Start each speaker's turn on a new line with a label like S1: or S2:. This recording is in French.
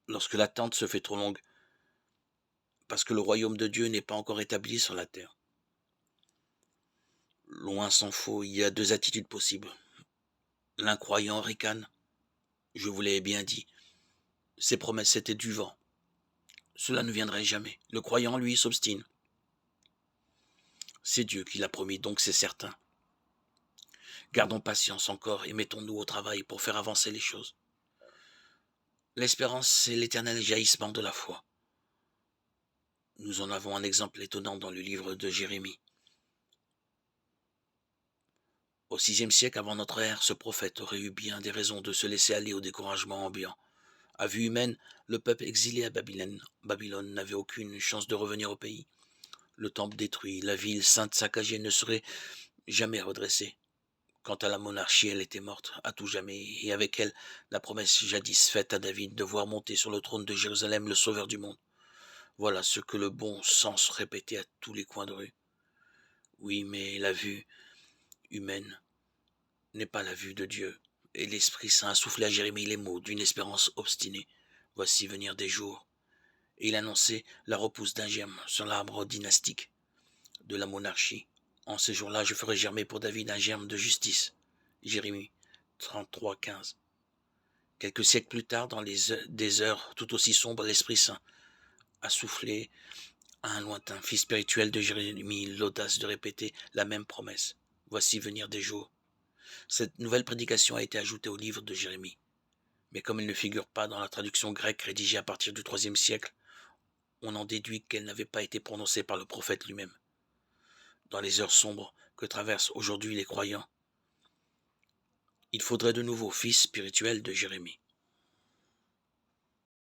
S1: lorsque l'attente se fait trop longue, parce que le royaume de Dieu n'est pas encore établi sur la terre. Loin s'en faut, il y a deux attitudes possibles. L'incroyant ricane, je vous l'ai bien dit, ses promesses étaient du vent. Cela ne viendrait jamais. Le croyant, lui, s'obstine. C'est Dieu qui l'a promis, donc c'est certain. Gardons patience encore et mettons-nous au travail pour faire avancer les choses. L'espérance, c'est l'éternel jaillissement de la foi. Nous en avons un exemple étonnant dans le livre de Jérémie. Au VIe siècle avant notre ère, ce prophète aurait eu bien des raisons de se laisser aller au découragement ambiant. À vue humaine, le peuple exilé à Babylone n'avait aucune chance de revenir au pays. Le temple détruit, la ville sainte saccagée ne serait jamais redressée. Quant à la monarchie, elle était morte à tout jamais, et avec elle, la promesse jadis faite à David de voir monter sur le trône de Jérusalem le Sauveur du monde. Voilà ce que le bon sens répétait à tous les coins de rue. Oui, mais la vue humaine n'est pas la vue de Dieu, et l'Esprit Saint a soufflé à Jérémie les mots d'une espérance obstinée. Voici venir des jours. Et il annonçait la repousse d'un germe sur l'arbre dynastique de la monarchie. En ces jours-là, je ferai germer pour David un germe de justice. Jérémie 33, 15. Quelques siècles plus tard, dans des heures tout aussi sombres, l'Esprit Saint a soufflé à un lointain fils spirituel de Jérémie l'audace de répéter la même promesse. Voici venir des jours. Cette nouvelle prédication a été ajoutée au livre de Jérémie. Mais comme elle ne figure pas dans la traduction grecque rédigée à partir du IIIe siècle, on en déduit qu'elle n'avait pas été prononcée par le prophète lui-même. Dans les heures sombres que traversent aujourd'hui les croyants, il faudrait de nouveaux fils spirituels de Jérémie.